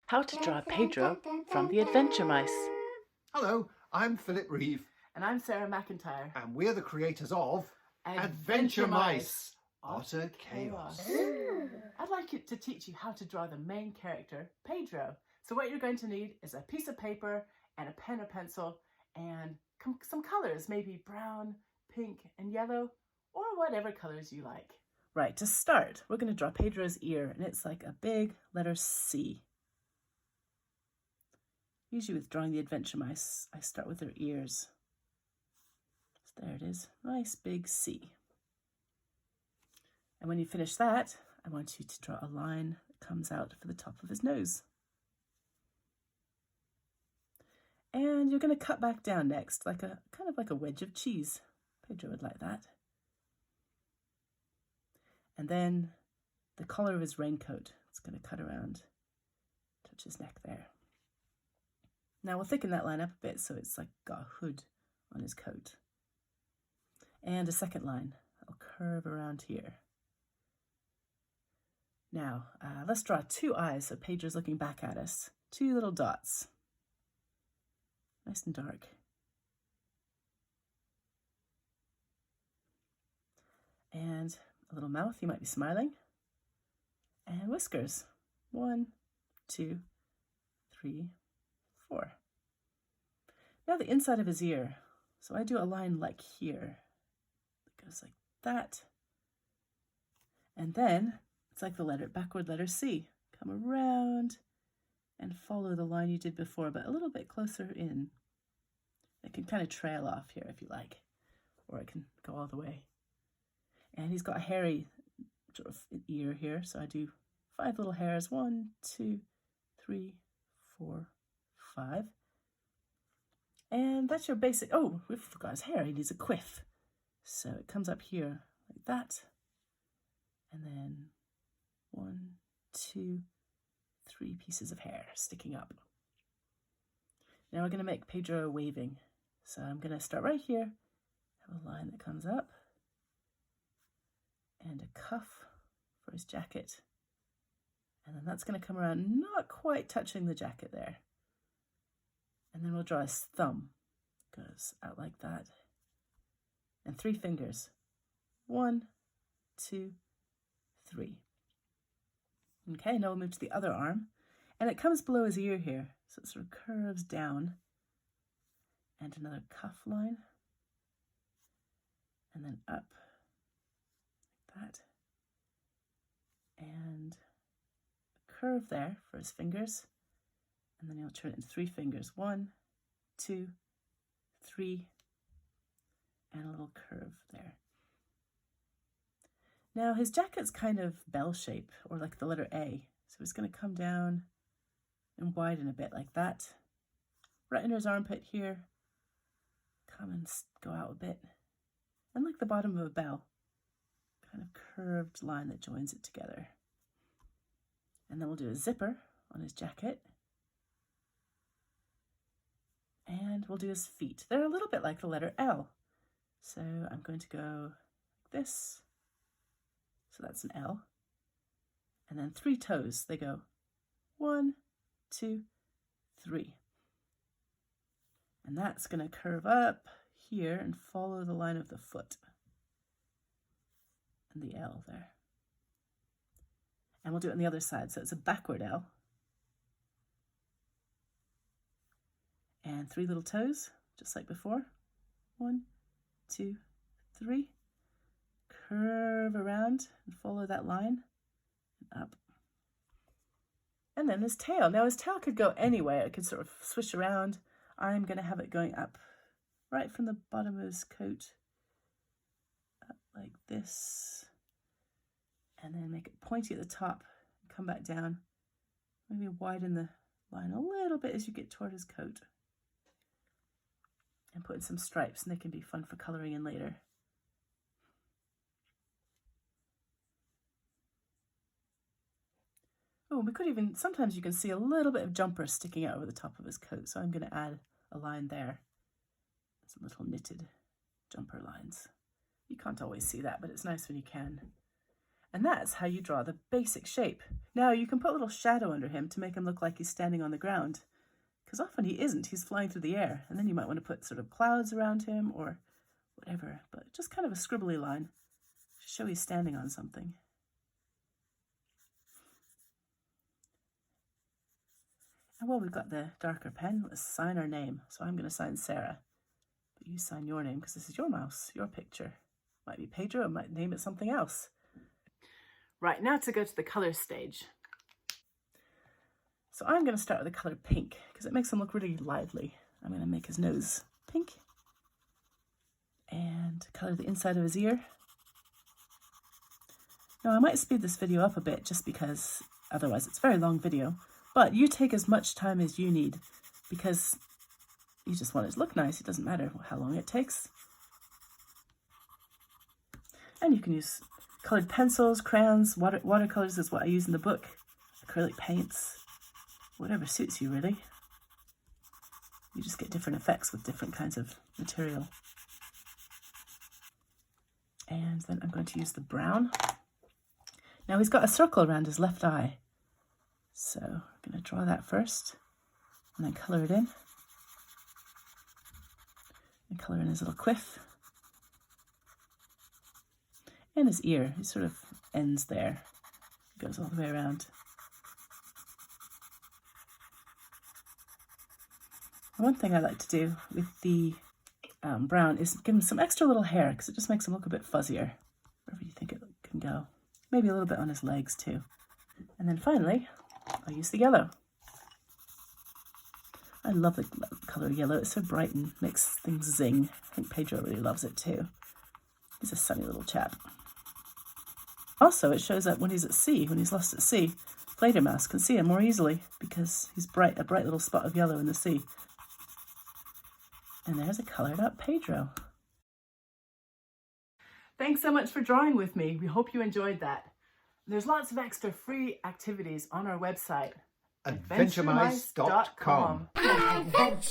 How to draw Pedro from the Adventuremice. Hello, I'm Philip Reeve. And I'm Sarah McIntyre. And we're the creators of Adventuremice, Otter Chaos. I'd like to teach you how to draw the main character, Pedro. So what you're going to need is a piece of paper and a pen or pencil and some colors, maybe brown, pink, and yellow, or whatever colors you like. Right, to start, we're going to draw Pedro's ear, and it's like a big letter C. Usually with drawing the Adventuremice, I start with their ears. So there it is, nice big C. And when you finish that, I want you to draw a line that comes out for the top of his nose. And you're going to cut back down next, like a kind of like a wedge of cheese. Pedro would like that. And then the collar of his raincoat, it's going to cut around, touch his neck there. Now we'll thicken that line up a bit so it's like got a hood on his coat. And a second line, I'll curve around here. Now, let's draw two eyes so Pedro's looking back at us. Two little dots. Nice and dark. And a little mouth, he might be smiling. And whiskers. 1, 2, 3, 4. Now the inside of his ear. So I do a line like here. It goes like that. And then it's like the backward letter C. Come around and follow the line you did before, but a little bit closer in. It can kind of trail off here if you like, or it can go all the way. And he's got a hairy sort of ear here, so I do 5 little hairs. 1, 2, 3, 4, 5. And that's your basic, oh, we forgot his hair. He needs a quiff. So it comes up here like that. And then 1, 2, 3 pieces of hair sticking up. Now we're going to make Pedro waving. So I'm going to start right here, have a line that comes up, and a cuff for his jacket. And then that's going to come around, not quite touching the jacket there. And then we'll draw his thumb. Goes out like that. And 3 fingers. 1, 2, 3. Okay, now we'll move to the other arm. And it comes below his ear here. So it sort of curves down. And another cuff line. And then up. Like that. And a curve there for his fingers. And then he'll turn it into 3 fingers. 1, 2, 3. And a little curve there. Now his jacket's kind of bell shape, or like the letter A. So it's going to come down and widen a bit like that. Right under his armpit here. Come and go out a bit. And like the bottom of a bell. Kind of curved line that joins it together. And then we'll do a zipper on his jacket. And we'll do his feet. They're a little bit like the letter L. So I'm going to go like this. So that's an L. And then 3 toes. They go 1, 2, 3. And that's going to curve up here and follow the line of the foot. And the L there. And we'll do it on the other side. So it's a backward L. And 3 little toes, just like before. 1, 2, 3. Curve around and follow that line and up. And then his tail. Now his tail could go anywhere. It could sort of swish around. I'm going to have it going up right from the bottom of his coat. Up like this. And then make it pointy at the top. Come back down. Maybe widen the line a little bit as you get toward his coat. And put in some stripes, and they can be fun for coloring in later. Oh, we could even, sometimes you can see a little bit of jumper sticking out over the top of his coat, so I'm going to add a line there. Some little knitted jumper lines. You can't always see that, but it's nice when you can. And that's how you draw the basic shape. Now you can put a little shadow under him to make him look like he's standing on the ground, because often he isn't, he's flying through the air. And then you might want to put sort of clouds around him or whatever, but just kind of a scribbly line to show he's standing on something. And well, we've got the darker pen, let's sign our name. So I'm going to sign Sarah, but you sign your name because this is your mouse, your picture. Might be Pedro, I might name it something else. Right, now to go to the color stage. So I'm going to start with the color pink because it makes him look really lively. I'm going to make his nose pink and color the inside of his ear. Now I might speed this video up a bit just because otherwise it's a very long video, but you take as much time as you need because you just want it to look nice. It doesn't matter how long it takes. And you can use colored pencils, crayons, watercolors is what I use in the book, acrylic paints, whatever suits you really. You just get different effects with different kinds of material. And then I'm going to use the brown. Now he's got a circle around his left eye. So I'm going to draw that first and then colour it in. And colour in his little quiff. And his ear, he sort of ends there, goes all the way around. One thing I like to do with the brown is give him some extra little hair because it just makes him look a bit fuzzier, wherever you think it can go. Maybe a little bit on his legs too. And then finally, I'll use the yellow. I love the colour yellow, it's so bright and makes things zing. I think Pedro really loves it too. He's a sunny little chap. Also, it shows up when he's at sea, when he's lost at sea. Fledermaus can see him more easily because he's a bright little spot of yellow in the sea. And there's a coloured up Pedro. Thanks so much for drawing with me. We hope you enjoyed that. There's lots of extra free activities on our website, Adventuremice.com. Adventuremice.